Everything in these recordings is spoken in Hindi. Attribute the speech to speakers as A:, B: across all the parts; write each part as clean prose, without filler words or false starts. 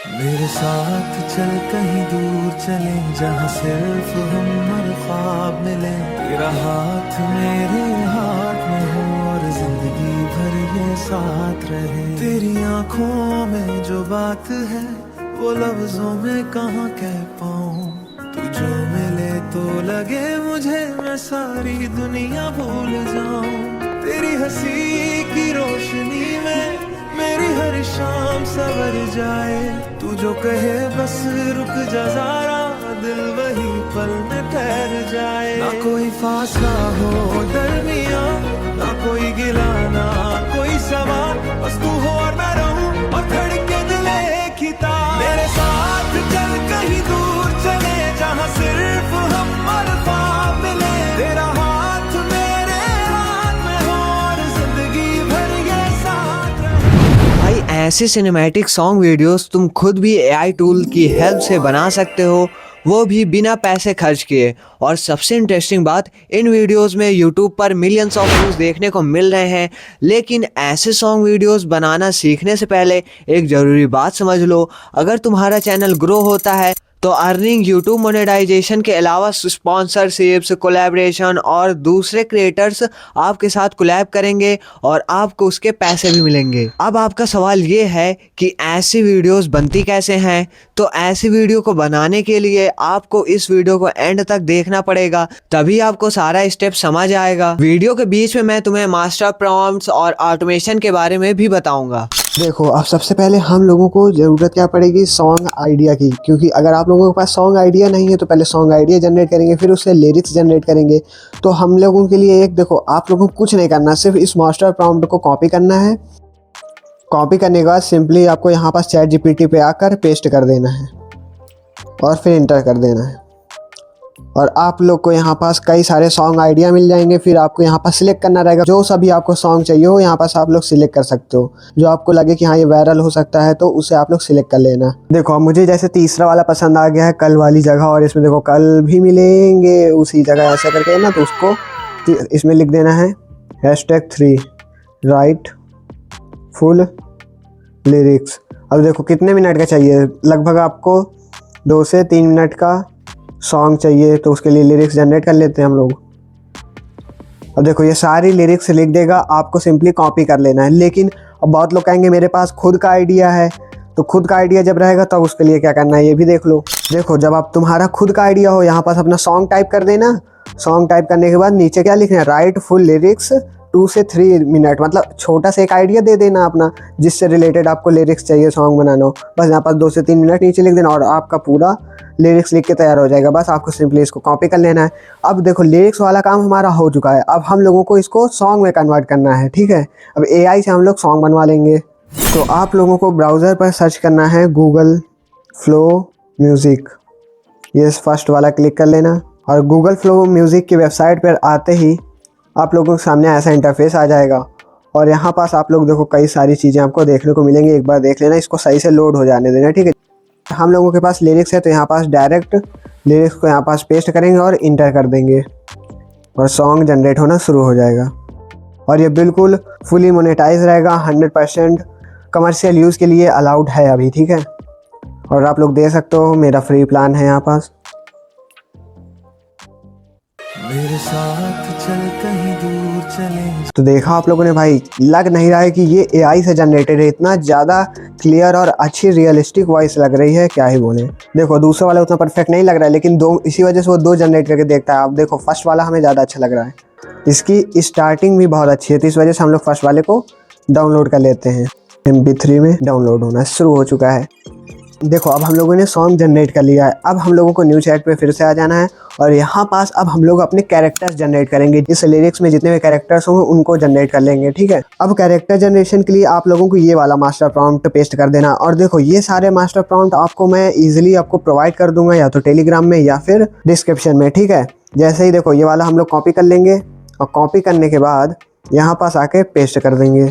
A: मेरे साथ चल कहीं दूर चले, जहाँ सिर्फ हम और ख्वाब मिले। तेरा हाथ मेरे हाथ में हो और जिंदगी भर ये साथ रहे। तेरी आंखों में जो बात है वो लफ्जों में कहाँ कह पाऊँ। तू जो मिले तो लगे मुझे मैं सारी दुनिया भूल जाऊं। तेरी हंसी की रोशनी में मेरी हर शाम सवर जाए। तू जो कहे बस रुक जा जरा, दिल वही पल में ठहर जाए। ना कोई फासला हो दरमिया, ना कोई गिला ना कोई सवाल, बस तू हो और मैं रहूं और धड़के दिल एक ही तार। मेरे साथ चल कहीं दूर चले, जहाँ सिर्फ हम और ख्वाब मिले। तेरा हाथ मेरे हाथ में हो और जिंदगी भर ये साथ रहे।
B: भाई ऐसे सिनेमैटिक सॉन्ग वीडियोस तुम खुद भी एआई टूल की हेल्प से बना सकते हो, वो भी बिना पैसे खर्च किए। और सबसे इंटरेस्टिंग बात, इन वीडियोस में यूट्यूब पर मिलियंस ऑफ व्यूज देखने को मिल रहे हैं। लेकिन ऐसे सॉन्ग वीडियोस बनाना सीखने से पहले एक ज़रूरी बात समझ लो, अगर तुम्हारा चैनल ग्रो होता है तो अर्निंग यूट्यूब मोनेटाइजेशन के अलावा स्पॉन्सरशिप्स, कोलैबोरेशन और दूसरे क्रिएटर्स आपके साथ कोलैब करेंगे और आपको उसके पैसे भी मिलेंगे। अब आपका सवाल ये है कि ऐसी वीडियोस बनती कैसे हैं? तो ऐसी वीडियो को बनाने के लिए आपको इस वीडियो को एंड तक देखना पड़ेगा, तभी आपको सारा स्टेप समझ आएगा। वीडियो के बीच में मैं तुम्हें मास्टर प्रॉम्प्ट्स और ऑटोमेशन के बारे में भी बताऊंगा।
C: देखो, अब सबसे पहले हम लोगों को ज़रूरत क्या पड़ेगी, सॉन्ग आइडिया की। क्योंकि अगर आप लोगों के पास सॉन्ग आइडिया नहीं है तो पहले सॉन्ग आइडिया जनरेट करेंगे, फिर उससे लिरिक्स जनरेट करेंगे। तो हम लोगों के लिए एक, देखो, आप लोगों को कुछ नहीं करना, सिर्फ इस मास्टर प्रॉम्प्ट को कॉपी करना है। कॉपी करने के बाद सिंपली आपको यहाँ पास चैट जीपीटी पे आकर पेस्ट कर देना है और फिर इंटर कर देना है। और आप लोग को यहाँ पास कई सारे सॉन्ग आइडिया मिल जाएंगे। फिर आपको यहाँ पास सिलेक्ट करना रहेगा, जो सभी आपको सॉन्ग चाहिए हो यहाँ पास आप लोग सिलेक्ट कर सकते हो। जो आपको लगे कि हाँ ये वायरल हो सकता है तो उसे आप लोग सिलेक्ट कर लेना। देखो, अब मुझे जैसे तीसरा वाला पसंद आ गया है, कल वाली जगह। और इसमें देखो, कल भी मिलेंगे उसी जगह, ऐसा करके ना, तो उसको इसमें लिख देना है #3 राइट फुल लिरिक्स। अब देखो कितने मिनट का चाहिए, लगभग आपको 2 से 3 मिनट का सॉन्ग चाहिए। तो उसके लिए लिरिक्स जनरेट कर लेते हैं हम लोग। अब देखो, ये सारी लिरिक्स लिख देगा, आपको सिंपली कॉपी कर लेना है। लेकिन अब बहुत लोग कहेंगे मेरे पास खुद का आइडिया है, तो खुद का आइडिया जब रहेगा तब उसके लिए क्या करना है ये भी देख लो। देखो, जब आप तुम्हारा खुद का आइडिया हो, यहाँ पास अपना सॉन्ग टाइप कर देना। सॉन्ग टाइप करने के बाद नीचे क्या लिखना है, राइट फुल लिरिक्स 2 से 3 मिनट, मतलब छोटा सा एक आइडिया दे देना अपना, जिससे रिलेटेड आपको लिरिक्स चाहिए सॉन्ग बनाना हो। बस यहाँ पास 2 से 3 मिनट नीचे लिख देना और आपका पूरा लिरिक्स लिख के तैयार हो जाएगा। बस आपको सिंपली इसको कॉपी कर लेना है। अब देखो, लिरिक्स वाला काम हमारा हो चुका है। अब हम लोगों को इसको सॉन्ग में कन्वर्ट करना है, ठीक है। अब एआई से हम लोग सॉन्ग बनवा लेंगे। तो आप लोगों को ब्राउज़र पर सर्च करना है गूगल फ्लो म्यूज़िक, ये फर्स्ट वाला क्लिक कर लेना। और गूगल फ्लो म्यूज़िक की वेबसाइट पर आते ही आप लोगों के सामने ऐसा इंटरफेस आ जाएगा। और यहाँ पास आप लोग देखो कई सारी चीज़ें आपको देखने को मिलेंगी। एक बार देख लेना, इसको सही से लोड हो जाने देना, ठीक है। हम लोगों के पास लिरिक्स है तो यहाँ पास डायरेक्ट लिरिक्स को यहाँ पास पेस्ट करेंगे और इंटर कर देंगे और सॉन्ग जनरेट होना शुरू हो जाएगा। और ये बिल्कुल फुली मोनेटाइज रहेगा, 100% कमर्शियल यूज़ के लिए अलाउड है अभी, ठीक है। और आप लोग दे सकते हो, मेरा फ्री प्लान है यहाँ पास।
A: मेरे साथ चल कहीं दूर चले।
C: तो देखा आप लोगों ने भाई, लग नहीं रहा है कि ये एआई से जनरेटेड है। इतना ज़्यादा क्लियर और अच्छी रियलिस्टिक वॉइस लग रही है, क्या ही बोले। देखो, दूसरा वाला उतना परफेक्ट नहीं लग रहा है, लेकिन इसी वजह से वो 2 जनरेट करके देखता है। आप देखो, फर्स्ट वाला हमें ज़्यादा अच्छा लग रहा है, इसकी स्टार्टिंग भी बहुत अच्छी है। तो इस वजह से हम लोग फर्स्ट वाले को डाउनलोड कर लेते हैं। MP3 में डाउनलोड होना शुरू हो चुका है। देखो, अब हम लोगों ने सॉन्ग जनरेट कर लिया है। अब हम लोगों को न्यू चैट पे फिर से आ जाना है और यहाँ पास अब हम लोग अपने कैरेक्टर्स जनरेट करेंगे। इस लिरिक्स में जितने भी कैरेक्टर्स होंगे उनको जनरेट कर लेंगे, ठीक है। अब कैरेक्टर जनरेशन के लिए आप लोगों को ये वाला मास्टर प्रॉम्प्ट पेस्ट कर देना। और देखो, ये सारे मास्टर प्रॉम्प्ट आपको मैं ईजिली आपको प्रोवाइड कर दूंगा, या तो टेलीग्राम में या फिर डिस्क्रिप्शन में, ठीक है। जैसे ही देखो, ये वाला हम लोग कॉपी कर लेंगे और कॉपी करने के बाद यहाँ पास आके पेस्ट कर देंगे।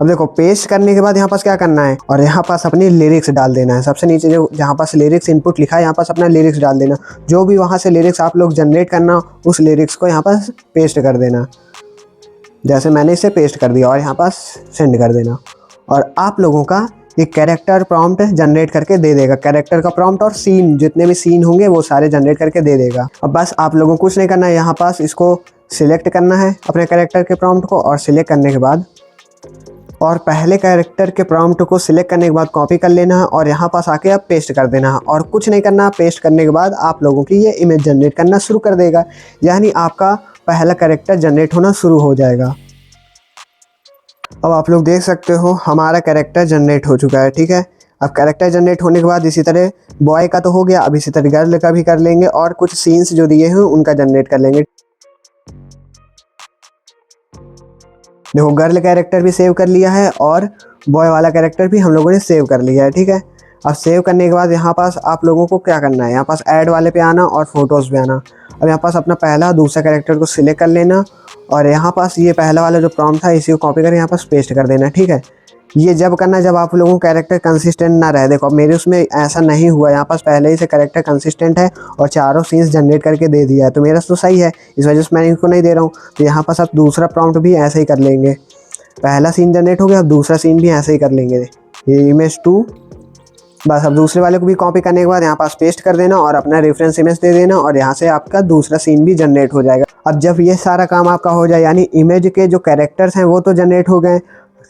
C: अब देखो, पेस्ट करने के बाद यहाँ पास क्या करना है, और यहाँ पास अपनी लिरिक्स डाल देना है। सबसे नीचे जो जहाँ पास लिरिक्स इनपुट लिखा है, यहाँ पास अपना लिरिक्स डाल देना। जो भी वहाँ से लिरिक्स आप लोग जनरेट करना, उस लिरिक्स को यहाँ पास पेस्ट कर देना। जैसे मैंने इसे पेस्ट कर दिया और यहाँ पास सेंड कर देना। और आप लोगों का ये कैरेक्टर प्रॉम्प्ट जनरेट करके दे देगा। कैरेक्टर का प्रॉम्प्ट और सीन, जितने भी सीन होंगे वो सारे जनरेट करके दे देगा। अब बस आप लोगों को कुछ नहीं करना है, यहाँ पास इसको सिलेक्ट करना है अपने कैरेक्टर के प्रॉम्प्ट को, और सिलेक्ट करने के बाद और पहले कैरेक्टर के प्रॉम्प्ट को सिलेक्ट करने के बाद कॉपी कर लेना है और यहाँ पास आके आप पेस्ट कर देना है। और कुछ नहीं करना, पेस्ट करने के बाद आप लोगों की ये इमेज जनरेट करना शुरू कर देगा, यानी आपका पहला कैरेक्टर जनरेट होना शुरू हो जाएगा। अब आप लोग देख सकते हो हमारा कैरेक्टर जनरेट हो चुका है। ठीक है, अब कैरेक्टर जनरेट होने के बाद इसी तरह बॉय का तो हो गया, अब इसी तरह गर्ल का भी कर लेंगे और कुछ सीन्स जो दिए हैं उनका जनरेट कर लेंगे। देखो गर्ल कैरेक्टर भी सेव कर लिया है और बॉय वाला कैरेक्टर भी हम लोगों ने सेव कर लिया है। ठीक है, अब सेव करने के बाद यहाँ पास आप लोगों को क्या करना है, यहाँ पास ऐड वाले पे आना और फोटोज़ पे आना। अब यहाँ पास अपना पहला दूसरा कैरेक्टर को सिलेक्ट कर लेना और यहाँ पास ये पहला वाला जो प्रॉम्प्ट था इसी को कॉपी करके यहाँ पास पेस्ट कर देना। ठीक है, ये जब करना जब आप लोगों को कैरेक्टर कंसिस्टेंट ना रहे। देखो अब मेरे उसमें ऐसा नहीं हुआ, यहाँ पास पहले ही से कैरेक्टर कंसिस्टेंट है और चारों सीन्स जनरेट करके दे दिया है, तो मेरा तो सही है, इस वजह से मैं इनको नहीं दे रहा हूँ। तो यहाँ पास आप दूसरा प्रॉम्प्ट भी ऐसे ही कर लेंगे। पहला सीन जनरेट हो गया, अब दूसरा सीन भी ऐसे ही कर लेंगे। ये इमेज 2, बस अब दूसरे वाले को भी कॉपी करने के बाद यहाँ पास पेस्ट कर देना और अपना रेफरेंस इमेज दे देना और यहाँ से आपका दूसरा सीन भी जनरेट हो जाएगा। अब जब ये सारा काम आपका हो जाए, यानी इमेज के जो कैरेक्टर्स हैं वो तो जनरेट हो गए,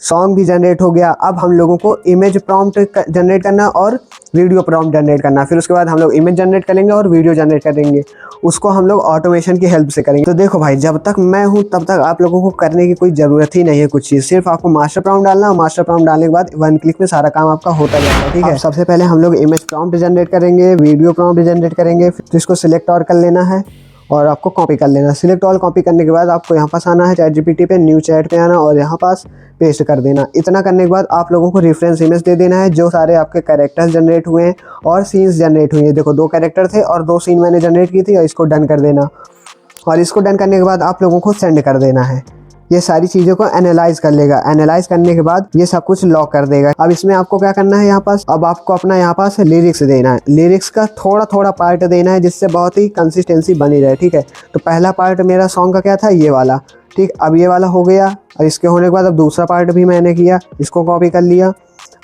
C: सॉन्ग भी जनरेट हो गया, अब हम लोगों को इमेज प्रॉम्प्ट जनरेट करना और वीडियो प्रॉम्प्ट जनरेट करना। फिर उसके बाद हम लोग इमेज जनरेट करेंगे और वीडियो जनरेट करेंगे, उसको हम लोग ऑटोमेशन की हेल्प से करेंगे। तो देखो भाई, जब तक मैं हूँ तब तक आप लोगों को करने की कोई ज़रूरत ही नहीं है कुछ चीज़, सिर्फ आपको मास्टर प्रॉम्प्ट डालना, मास्टर प्रॉम्प्ट डालने के बाद 1 क्लिक में सारा काम आपका होता जाएगा। ठीक है, सबसे पहले हम लोग इमेज प्रॉम्प्ट जनरेट करेंगे, वीडियो प्रॉम्प्ट जनरेट करेंगे, फिर इसको सिलेक्ट और कर लेना है और आपको कॉपी कर लेना। सिलेक्ट ऑल कॉपी करने के बाद आपको यहाँ पास आना है चैट जीपीटी पे, न्यू चैट पे आना और यहाँ पास पेस्ट कर देना। इतना करने के बाद आप लोगों को रेफरेंस इमेज दे देना है जो सारे आपके कैरेक्टर्स जनरेट हुए हैं और सीन्स जनरेट हुए हैं। देखो 2 कैरेक्टर थे और 2 सीन मैंने जनरेट की थी और इसको डन कर देना। और इसको डन करने के बाद आप लोगों को सेंड कर देना है। ये सारी चीज़ों को एनालाइज कर लेगा, एनालाइज करने के बाद ये सब कुछ लॉक कर देगा। अब इसमें आपको क्या करना है, यहाँ पास अब आपको अपना यहाँ पास लिरिक्स देना है, लिरिक्स का थोड़ा थोड़ा पार्ट देना है जिससे बहुत ही कंसिस्टेंसी बनी रहे। ठीक है, तो पहला पार्ट मेरा सॉन्ग का क्या था, ये वाला। ठीक, अब ये वाला हो गया और इसके होने के बाद अब दूसरा पार्ट भी मैंने किया, इसको कॉपी कर लिया।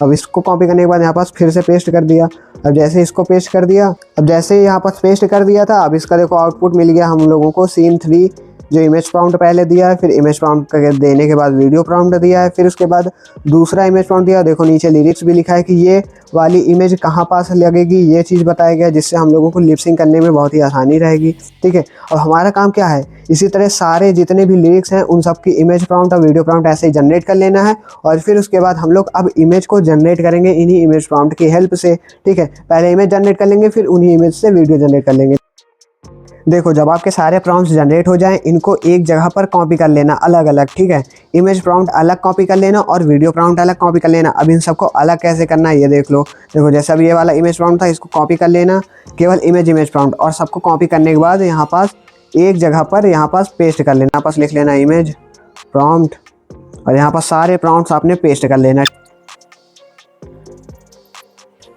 C: अब इसको कॉपी करने के बाद यहाँ पास फिर से पेस्ट कर दिया। अब जैसे इसको पेस्ट कर दिया, अब जैसे यहाँ पास पेस्ट कर दिया था, अब इसका देखो आउटपुट मिल गया हम लोगों को। सीन 3 जो इमेज प्रॉम्प्ट पहले दिया है, फिर इमेज प्रॉम्प्ट देने के बाद वीडियो प्रॉम्प्ट दिया है, फिर उसके बाद दूसरा इमेज प्रॉम्प्ट दिया। देखो नीचे लिरिक्स भी लिखा है कि ये वाली इमेज कहाँ पास लगेगी, ये चीज़ बताया गया, जिससे हम लोगों को लिपसिंग करने में बहुत ही आसानी रहेगी। ठीक है, अब हमारा काम क्या है, इसी तरह सारे जितने भी लिरिक्स हैं उन सब की इमेज प्रॉम्प्ट और वीडियो प्रॉम्प्ट ऐसे ही जनरेट कर लेना है और फिर उसके बाद हम लोग अब इमेज को जनरेट करेंगे इन्हीं इमेज प्रॉम्प्ट की हेल्प से। ठीक है, पहले इमेज जनरेट कर लेंगे, फिर उन्हीं इमेज से वीडियो जनरेट कर लेंगे। देखो जब आपके सारे प्रॉम्प्ट्स जनरेट हो जाएं, इनको एक जगह पर कॉपी कर लेना अलग अलग। ठीक है, इमेज प्रॉम्प्ट अलग कॉपी कर लेना और वीडियो प्रॉम्प्ट अलग कॉपी कर लेना। अब इन सबको अलग कैसे करना है ये देख लो। देखो जैसा भी ये वाला इमेज प्रॉम्प्ट था, इसको कॉपी कर लेना, केवल इमेज प्रॉम्प्ट, और सबको कॉपी करने के बाद यहाँ पास एक जगह पर यहाँ पास पेस्ट कर लेना। यहाँ पास लिख लेना इमेज प्रॉम्प्ट और यहाँ पास सारे प्रॉम्प्ट्स आपने पेस्ट कर लेना।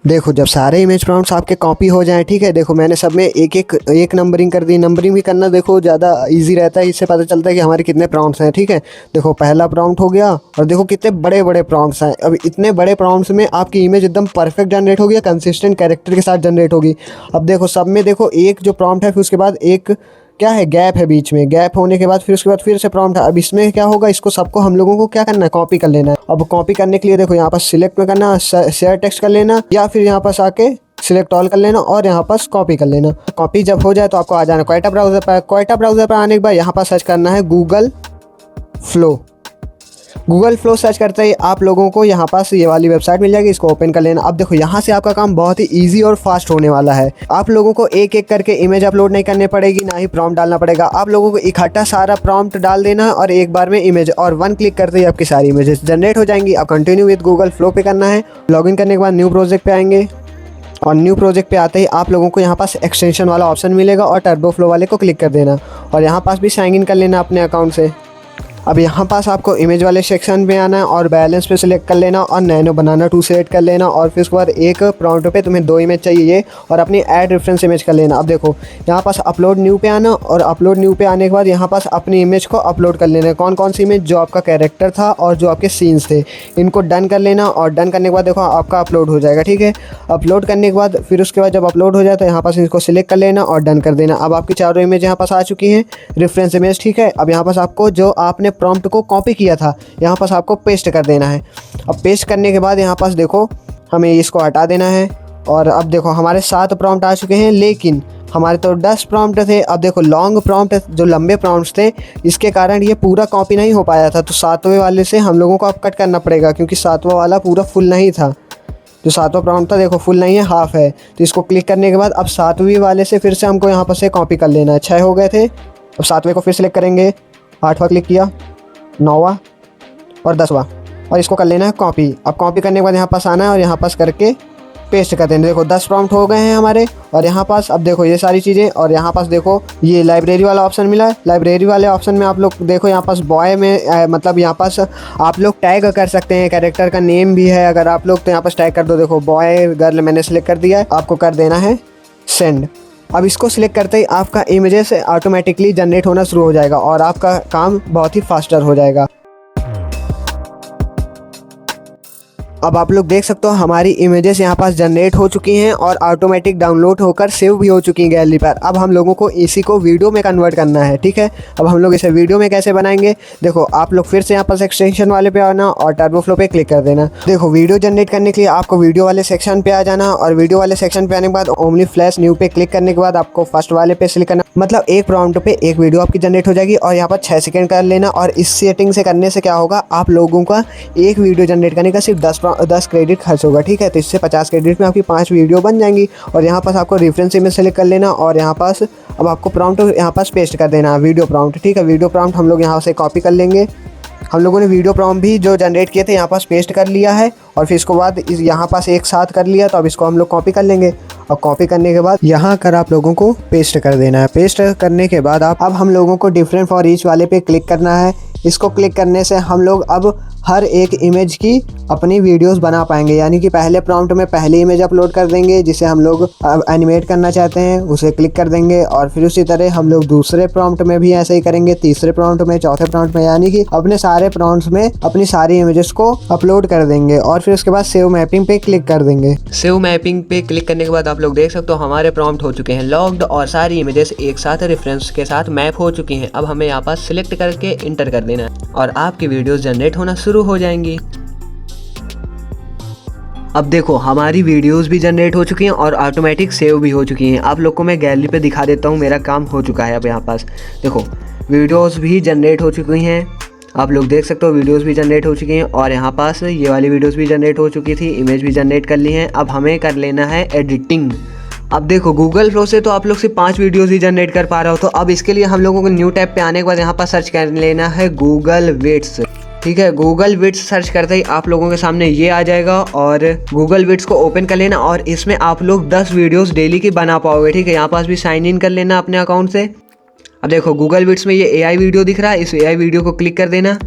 C: देखो जब सारे इमेज प्रॉम्प्ट्स आपके कॉपी हो जाएं, ठीक है, देखो मैंने सब में एक नंबरिंग कर दी। नंबरिंग भी करना देखो ज़्यादा इजी रहता है, इससे पता चलता है कि हमारे कितने प्रॉम्प्ट्स हैं। ठीक है, देखो पहला प्रॉम्प्ट हो गया और देखो कितने बड़े बड़े प्रॉम्प्ट्स हैं। अब इतने बड़े प्रॉम्प्ट्स में आपकी इमेज एकदम परफेक्ट जनरेट होगी, कंसिस्टेंट कैरेक्टर के साथ जनरेट होगी। अब देखो सब में देखो एक जो प्रॉम्प्ट है, फिर उसके बाद एक क्या है, गैप है बीच में, गैप होने के बाद फिर उसके बाद फिर से प्रॉम्प्ट है। अब इसमें क्या होगा, इसको सबको हम लोगों को क्या करना है, कॉपी कर लेना है। अब कॉपी करने के लिए देखो यहाँ पर सिलेक्ट में करना, शेयर टेक्स्ट कर लेना या फिर यहाँ पास आके सिलेक्ट ऑल कर लेना और यहाँ पास कॉपी कर लेना। कॉपी जब हो जाए तो आपको आ जाना क्वेटा ब्राउज़र पर। क्वेटा ब्राउज़र पर आने के बाद यहाँ पर सर्च करना है Google flow. Google flow search करते ही आप लोगों को यहाँ पास ये वाली वेबसाइट मिल जाएगी, इसको ओपन कर लेना। अब देखो यहाँ से आपका काम बहुत ही इजी और फास्ट होने वाला है। आप लोगों को एक एक करके इमेज अपलोड नहीं करनी पड़ेगी, ना ही प्रॉम्प्ट डालना पड़ेगा। आप लोगों को इकट्ठा सारा प्रॉम्प्ट डाल देना है और एक बार में इमेज, और 1 क्लिक करते ही आपकी सारी इमेजेस जनरेट हो जाएंगी। अब कंटिन्यू विद गूगल फ्लो पे करना है। लॉगिन करने के बाद न्यू प्रोजेक्ट पे आएंगे और न्यू प्रोजेक्ट पे आते ही आप लोगों को यहाँ पास एक्सटेंशन वाला ऑप्शन मिलेगा और टर्बो फ्लो वाले को क्लिक कर देना और यहाँ पास भी साइन इन कर लेना अपने अकाउंट से। अब यहाँ पास आपको इमेज वाले सेक्शन पे आना है और बैलेंस पे सिलेक्ट कर लेना और नैनो बनाना 2 सेलेक्ट कर लेना और फिर उसके बाद एक प्रॉम्प्ट पे तुम्हें 2 इमेज चाहिए और अपनी ऐड रेफरेंस इमेज कर लेना। अब देखो यहाँ पास अपलोड न्यू पे आना और अपलोड न्यू पे आने के बाद यहाँ पास अपनी इमेज को अपलोड कर लेना है। कौन कौन सी इमेज? जो आपका कैरेक्टर था और जो आपके सीन्स थे, इनको डन कर लेना और डन करने के बाद देखो आपका अपलोड हो जाएगा। ठीक है, अपलोड करने के बाद फिर उसके बाद जब अपलोड हो जाए तो यहाँ पास इसको सिलेक्ट कर लेना और डन कर देना। अब आपकी चारों इमेज यहाँ पास आ चुकी हैं, रेफरेंस इमेज। ठीक है, अब यहाँ पास आपको जो आपने प्रॉम्प्ट को कॉपी किया था यहाँ पास आपको पेस्ट कर देना है। अब पेस्ट करने के बाद यहाँ पास देखो हमें इसको हटा देना है और अब देखो हमारे 7 प्रॉम्प्ट आ चुके हैं, लेकिन हमारे तो 10 प्रॉम्प्ट थे। अब देखो लॉन्ग प्रॉम्प्ट जो लंबे प्रॉम्प्ट्स थे इसके कारण ये पूरा कॉपी नहीं हो पाया था, तो 7वें वाले से हम लोगों को अब कट करना पड़ेगा क्योंकि 7वां वाला पूरा फुल नहीं था। जो 7वां प्रॉम्प्ट था देखो फुल नहीं है, हाफ है। तो इसको क्लिक करने के बाद अब 7वीं वाले से फिर से हमको यहाँ पर से कॉपी कर लेना है। 6 हो गए थे, अब 7वें को फिर सिलेक्ट करेंगे, 8वां क्लिक किया, 9वां और 10वां और इसको कर लेना है कॉपी। अब कॉपी करने के बाद यहाँ पास आना है और यहाँ पास करके पेस्ट कर देना। देखो 10 प्रॉम्प्ट हो गए हैं हमारे और यहाँ पास अब देखो ये सारी चीज़ें और यहाँ पास देखो ये लाइब्रेरी वाला ऑप्शन मिला है। लाइब्रेरी वाले ऑप्शन में आप लोग देखो यहाँ पास बॉय में मतलब यहाँ पास आप लोग टैग कर सकते हैं, कैरेक्टर का नेम भी है अगर आप लोग तो यहाँ पास टैग कर दो। देखो बॉय गर्ल मैंने सेलेक्ट कर दिया है, आपको कर देना है सेंड। अब इसको सिलेक्ट करते ही आपका इमेजेस ऑटोमेटिकली जनरेट होना शुरू हो जाएगा और आपका काम बहुत ही फास्टर हो जाएगा। अब आप लोग देख सकते हो हमारी इमेजेस यहाँ पास जनरेट हो चुकी हैं और ऑटोमेटिक डाउनलोड होकर सेव भी हो चुकी हैं गैलरी पर। अब हम लोगों को इसी को वीडियो में कन्वर्ट करना है। ठीक है, अब हम लोग इसे वीडियो में कैसे बनाएंगे? देखो आप लोग फिर से यहाँ पास एक्सटेंशन वाले पे आना और टर्बो फ्लो पे क्लिक कर देना। देखो वीडियो जनरेट करने के लिए आपको वीडियो वाले सेक्शन पे आ जाना और वीडियो वाले सेक्शन पे आने के बाद ओनली फ्लैश न्यू पे क्लिक करने के बाद आपको फर्स्ट वाले पे सिलेक्ट करना, मतलब एक प्रॉम्प्ट पे एक वीडियो आपकी जनरेट हो जाएगी और यहाँ पर 6 सेकंड कर लेना। और इस सेटिंग से करने से क्या होगा, आप लोगों का एक वीडियो जनरेट करने का सिर्फ 10 क्रेडिट खर्च होगा। ठीक है, तो इससे 50 क्रेडिट में आपकी 5 वीडियो बन जाएंगी। और यहाँ पास आपको रेफरेंस इमेज सेलेक्ट कर लेना और यहाँ पास अब आपको प्रॉम्प्ट यहाँ पास पेस्ट कर देना वीडियो प्रॉम्प्ट। ठीक है, वीडियो प्रॉम्प्ट हम लोग यहाँ से कॉपी कर लेंगे। हम लोगों ने वीडियो प्रॉम्प्ट भी जो जनरेट किए थे यहाँ पास पेस्ट कर लिया है और फिर इसके बाद यहाँ पास एक साथ कर लिया, तो अब इसको हम लोग कॉपी कर लेंगे। और कॉपी करने के बाद यहाँ कर आप लोगों को पेस्ट कर देना है। पेस्ट करने के बाद अब हम लोगों को डिफरेंट फॉर ईच वाले पे क्लिक करना है। इसको क्लिक करने से हम लोग अब हर एक इमेज की अपनी वीडियोस बना पाएंगे, यानी कि पहले प्रॉम्प्ट में पहली इमेज अपलोड कर देंगे जिसे हम लोग एनिमेट करना चाहते हैं, उसे क्लिक कर देंगे और फिर उसी तरह हम लोग दूसरे प्रॉम्प्ट में भी ऐसे ही करेंगे, तीसरे प्रॉम्प्ट में, चौथे प्रॉम्प्ट में, यानी कि अपने सारे प्रॉम्प्ट्स में अपनी सारी इमेजेस को अपलोड कर देंगे और फिर उसके बाद सेव मैपिंग पे क्लिक कर देंगे।
B: सेव मैपिंग पे क्लिक करने के बाद आप लोग देख सकते हो हमारे प्रॉम्प्ट हो चुके हैं लॉग्ड और सारी इमेजेस एक साथ रेफरेंस के साथ मैप हो चुकी हैं। अब हमें यहाँ पास सिलेक्ट करके इंटर कर देना है और आपकी वीडियोस जनरेट होना शुरू हो जाएंगी। अब देखो हमारी वीडियोस भी जनरेट हो चुकी हैं और ऑटोमेटिक सेव भी हो चुकी हैं। आप लोग को मैं गैलरी पे दिखा देता हूँ, मेरा काम हो चुका है। अब यहाँ पास देखो वीडियोस भी जनरेट हो चुकी हैं, आप लोग देख सकते हो वीडियोस भी जनरेट हो चुकी हैं और यहाँ पास ये वाली वीडियोस भी जनरेट हो चुकी थी, इमेज भी जनरेट कर ली हैं। अब हमें कर लेना है एडिटिंग। अब देखो गूगल फ्लो से तो आप लोग सिर्फ 5 वीडियोस ही जनरेट कर पा रहे हो, तो अब इसके लिए हम लोगों को न्यू टैब पे आने के बाद यहाँ पर सर्च कर लेना है गूगल विड्स। ठीक है, गूगल विड्स सर्च करते ही आप लोगों के सामने ये आ जाएगा और गूगल विड्स को ओपन कर लेना और इसमें आप लोग 10 वीडियोस डेली की बना पाओगे। ठीक है, यहाँ पास भी साइन इन कर लेना अपने अकाउंट से। अब देखो गूगल विड्स में ये AI वीडियो दिख रहा है, इस AI वीडियो को क्लिक कर देना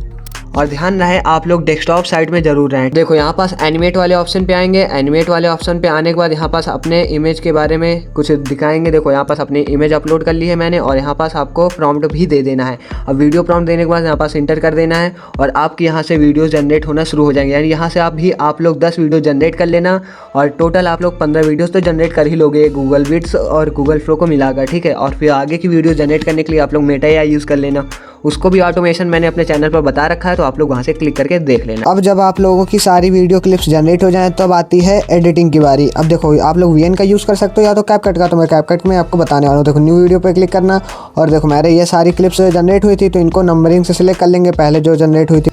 B: और ध्यान रहे आप लोग डेस्कटॉप साइट में जरूर रहें। देखो यहाँ पास एनिमेट वाले ऑप्शन पे आएंगे, एनिमेट वाले ऑप्शन पे आने के बाद यहाँ पास अपने इमेज के बारे में कुछ दिखाएंगे। देखो यहाँ पास अपनी इमेज अपलोड कर ली है मैंने और यहाँ पास आपको प्रॉम्प्ट भी दे देना है। अब वीडियो प्रॉम्प्ट देने के बाद यहाँ पास इंटर कर देना है और आपकी यहाँ से वीडियो जनरेट होना शुरू हो जाएंगे। यानी यहाँ से आप लोग 10 वीडियो जनरेट कर लेना और टोटल आप लोग 15 वीडियोज़ तो जनरेट कर ही लोगे गूगल विड्स और गूगल फ्लो को मिलाकर। ठीक है, और फिर आगे की वीडियो जनरेट करने के लिए आप लोग मेटा AI यूज़ कर लेना, उसको भी ऑटोमेशन मैंने अपने चैनल पर बता रखा है, तो आप लोग वहाँ से क्लिक करके देख लेना।
C: अब जब आप लोगों की सारी वीडियो क्लिप्स जनरेट हो जाएं तब आती है एडिटिंग की बारी। अब देखो आप लोग VN का यूज़ कर सकते हो या तो कैपकट का, तो मैं कैपकट में आपको बताने वाला हूँ। देखो न्यू वीडियो पे क्लिक करना और देखो मेरे ये सारी क्लिप्स जनरेट हुई थी तो इनको नंबरिंग से सिलेक्ट कर लेंगे, पहले जो जनरेट हुई थी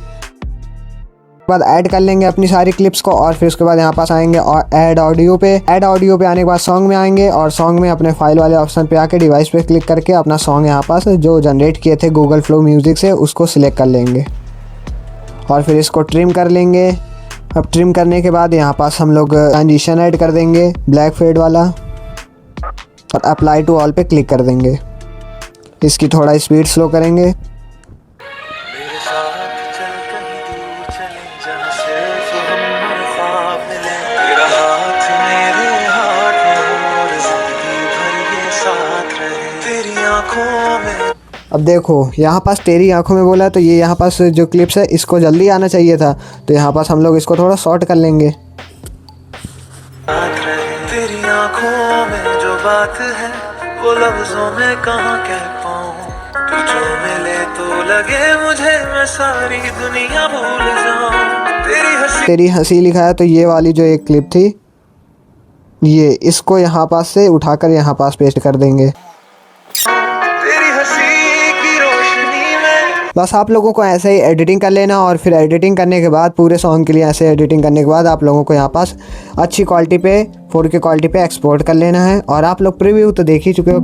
C: बाद ऐड कर लेंगे अपनी सारी क्लिप्स को और फिर उसके बाद यहाँ पास आएंगे और ऐड ऑडियो पे आने के बाद सॉन्ग में आएंगे और सॉन्ग में अपने फाइल वाले ऑप्शन पे आके डिवाइस पे क्लिक करके अपना सॉन्ग यहाँ पास जो जनरेट किए थे गूगल फ्लो म्यूजिक से उसको सिलेक्ट कर लेंगे और फिर इसको ट्रिम कर लेंगे। अब ट्रिम करने के बाद यहाँ पास हम लोग ट्रांजिशन ऐड कर देंगे ब्लैक फेड वाला और अप्लाई टू ऑल पे क्लिक कर देंगे। इसकी थोड़ा स्पीड स्लो करेंगे। अब देखो यहाँ पास तेरी आंखों में बोला, तो ये यहाँ पास जो क्लिप्स है इसको जल्दी आना चाहिए था, तो यहाँ पास हम लोग इसको थोड़ा शॉर्ट कर लेंगे।
A: तेरी आंखों में जो बात है वो लफ्जों में कहाँ कह पाऊँ, तू जो मिले तो लगे मुझे मैं सारी दुनिया भूल जाऊँ।
C: तेरी हंसी लिखा है, तो ये वाली जो एक क्लिप थी ये इसको यहाँ पास से उठाकर यहाँ पास पेस्ट कर देंगे। बस आप लोगों को ऐसे ही एडिटिंग कर लेना, और फिर एडिटिंग करने के बाद पूरे सॉन्ग के लिए ऐसे एडिटिंग करने के बाद आप लोगों को यहाँ पास अच्छी क्वालिटी पे 4K क्वालिटी पे एक्सपोर्ट कर लेना है। और आप लोग प्रीव्यू तो देख ही चुके हो।